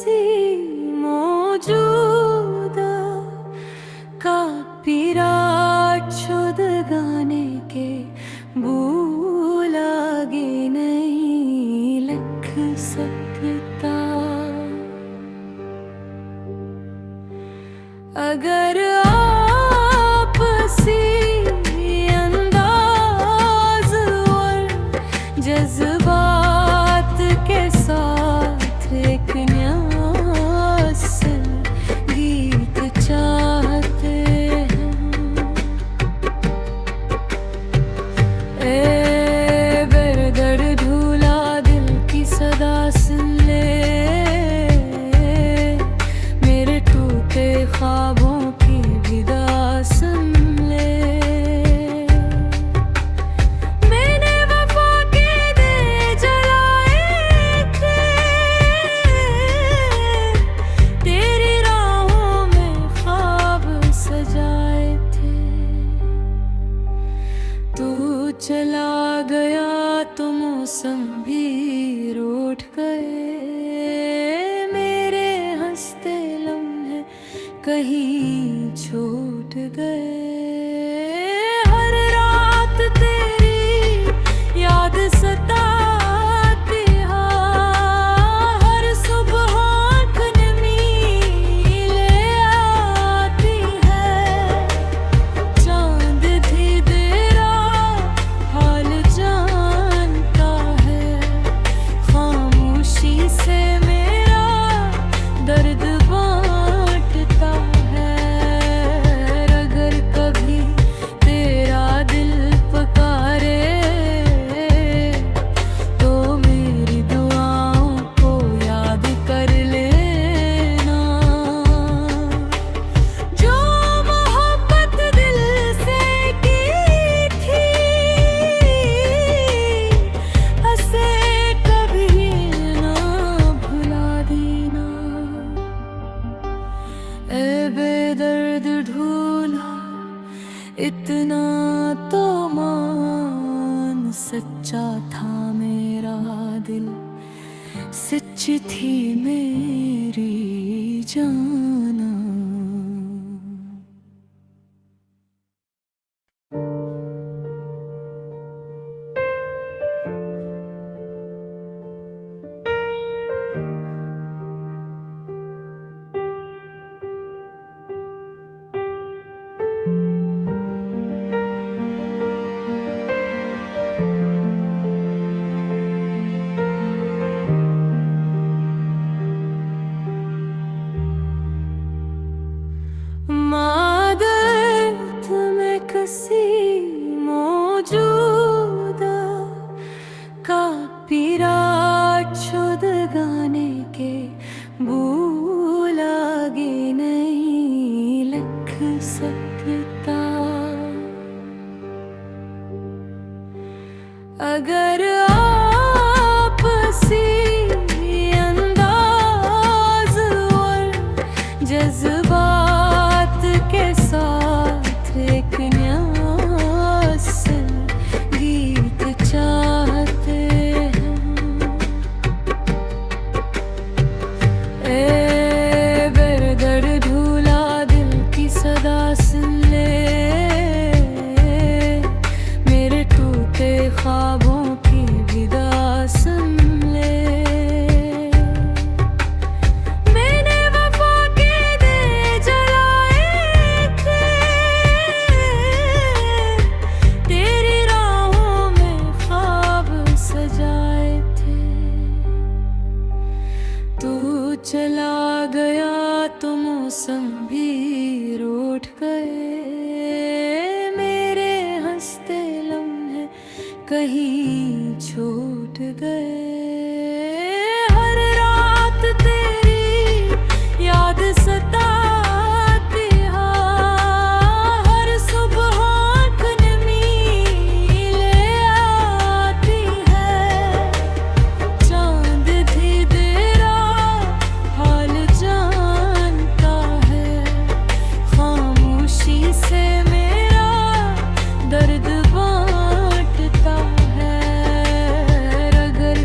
कसी मौजूदा का पिराचुद गाने के भूलागे नहीं लख सकता। अगर आपसी अंदाज और जज्बात के साथ एक न्यासल गीत चाहते हैं, ए बेदर्द ढूला दिल की सदा सुन ले, मेरे टूटे ख्वाबों की विदा सुन ले। मैंने वफा के दे जलाए थे, तेरी राहों में ख्वाब सजाए थे। तू चला गया तो मौसम भी रूठ गए, मेरे हंसते लम्हे कहीं छूट गए। हर रात तेरी याद सताती है, हर सुबह आँख नमी ले आती है। चांद तेरा हाल जानता है, खामोशी से मेरा दर्द बांटता है। अगर कभी तेरा दिल पुकारे तो मेरी दुआओं को याद कर लेना। जो मोहब्बत दिल से की थी, उसे कभी ना भुला देना। ए बेदर्द ढूला इतना तो मान, सच्चा था मेरा दिल, सच्ची थी मेरी जाना। मादत में कसी मौजूदा का पिराचुद गाने के भूलागे नहीं लख सकता। अगर आपसी अंदाज और जज्बात के साथ एक न्यासल गीत चाहते हैं, ए बेदर्द ढूला दिल की सदा सुन ले, मेरे टूटे ख्वाबों की विदा सुन ले। मैंने वफा के दे जलाए थे, तेरी राहों में ख्वाब सजाए थे। तू चला गया तो मौसम भी रूठ गए, मेरे हंसते लम्हे कहीं छूट गए। हर रात तेरी याद सताती है, हर सुबह आँख नमी ले आती है। चांद तेरा हाल जानता है, खामोशी से मेरा दर्द बांटता है। अगर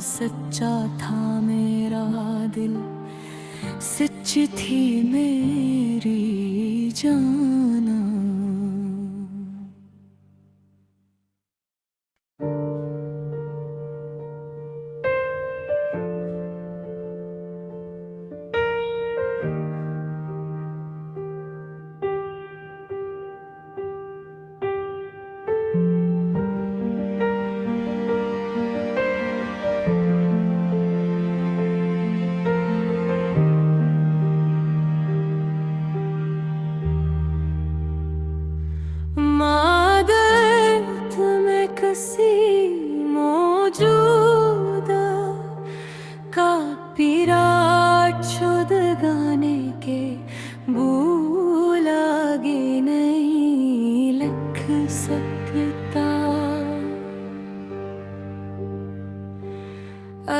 सच्चा था मेरा दिल, सच्ची थी मेरी जाना। मादत में कसी मौजूदा का पिराट शुद्ध गाने के भूलागे नहीं लख सकता।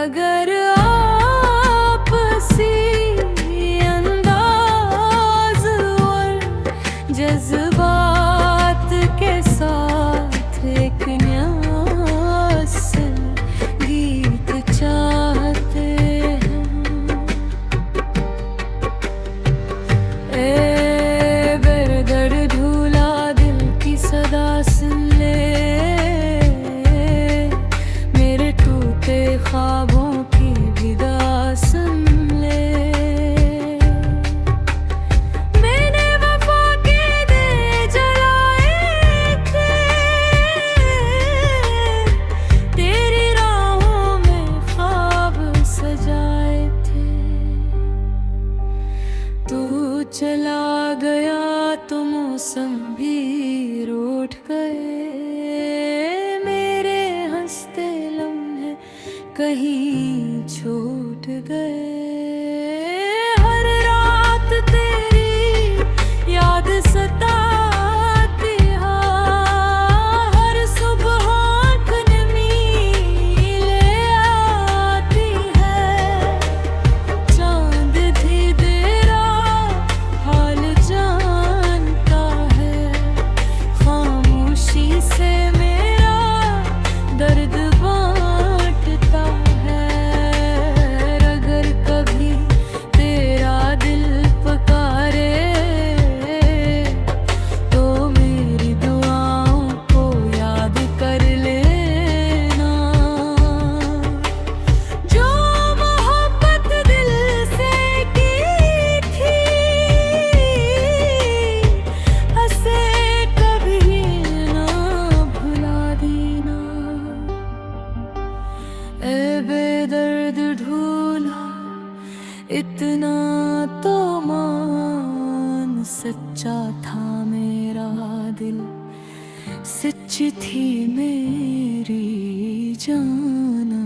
अगर आपसी अंदाज और जज्बात के साथ एक न्यासल गीत चाहते हैं, ए बेदर्द ढूला दिल की सदा सुन ले, मेरे टूटे ख्वाबों की विदा सुन ले। मैंने वफा के दे जलाए थे, तेरी राहों में ख्वाब सजाए थे। तू चला गया तो मौसम भी रूठ गए, मेरे हंसते लम्हे कहीं छूट गए। हर रात तेरी याद सताती है, हर सुबह आँख नमी ले आती है। चांद तेरा हाल जानता है, खामोशी से मेरा दर्द बांटता है। अगर कभी तेरा दिल पुकारे तो मेरी दुआओं को याद कर लेना। जो मोहब्बत दिल से की थी, उसे कभी ना भुला देना। ए बेदर्द ढूला इतना तो मान, सच्चा था मेरा दिल, सच्ची थी मेरी जाना।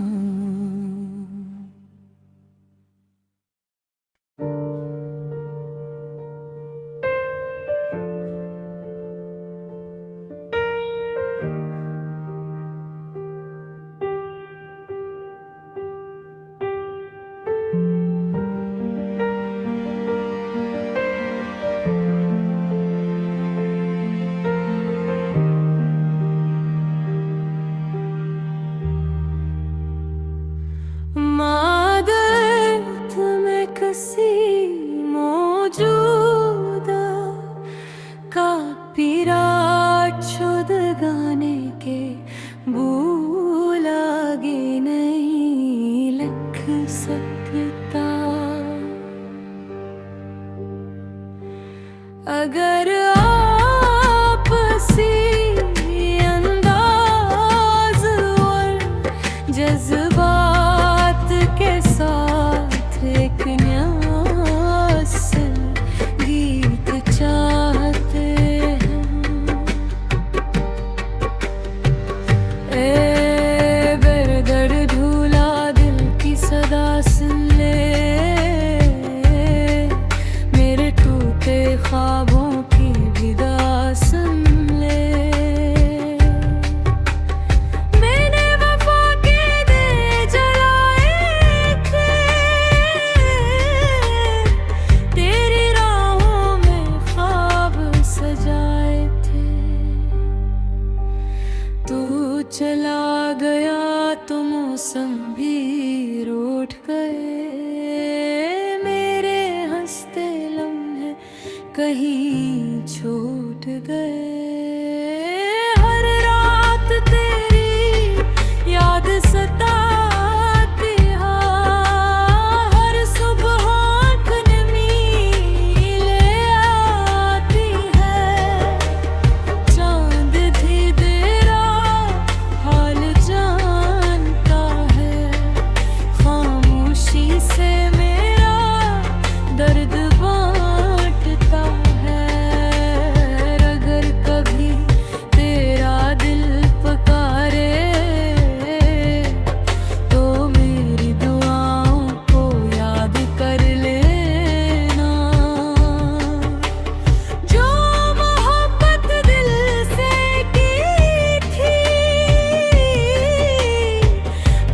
मादत में कसी मौजूदा का पिराट शुद्ध गाने के भूलागे नहीं लख सकता। अगर आपसी अंदाज और जज्बात के साथ एक न्यासल गीत चाहते हैं, ए बेदर्द ढूला दिल की सदा सुन ले, मेरे टूटे ख्वाबों की विदा सुन ले। मैंने वफा के दे भी रूठ गए, मेरे हंसते लम्हे कहीं छूट गए। हर रात तेरी याद सताती, हर सुबह आँख नीले आती है। चांद तेरा हाल जानता है, खामोशी से मेरा दर्द बांटता है। अगर कभी तेरा दिल पुकारे तो मेरी दुआओं को याद कर लेना। जो मोहब्बत दिल से की थी,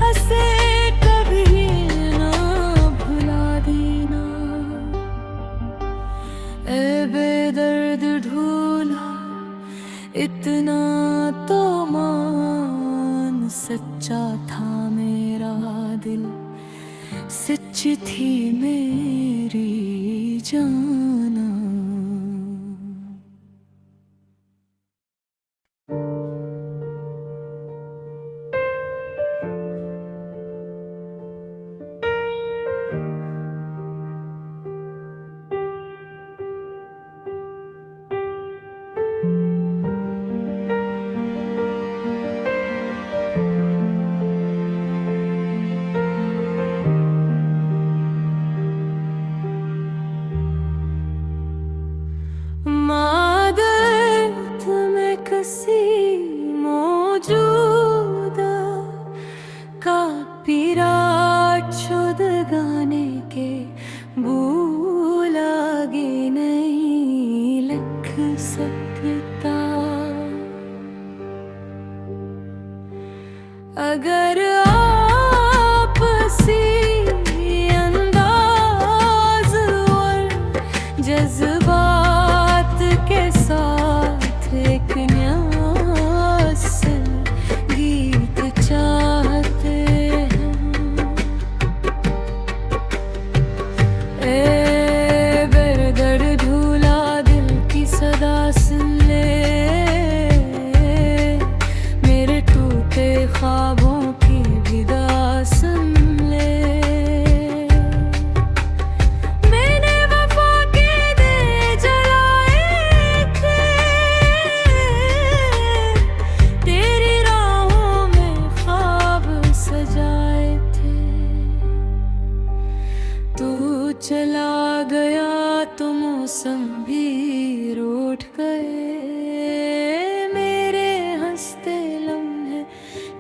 उसे कभी ना भुला देना। ए बेदर्द ढूला इतना तो मान, सच्चा था मेरा दिल, सच्ची थी मेरी जाना। मादर्द में किसी मौजूदा का पीरा छुद गाने के भूलागे नहीं लिख सकता। अगर आपसी अंदाज और जज्बात के साथ एक न्यास गीत चाहते हैं। ए बेदर्द ढूला दिल की सदा सुन ले, मेरे टूटे ख्वाबों की विदा सुन ले। मैंने वफा के दे जलाए थे, तेरी राहों में ख्वाब सजाए थे। तू चला गया तो मौसम भी रूठ गए, मेरे हंसते लम्हे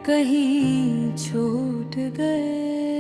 कहीं छूट गए।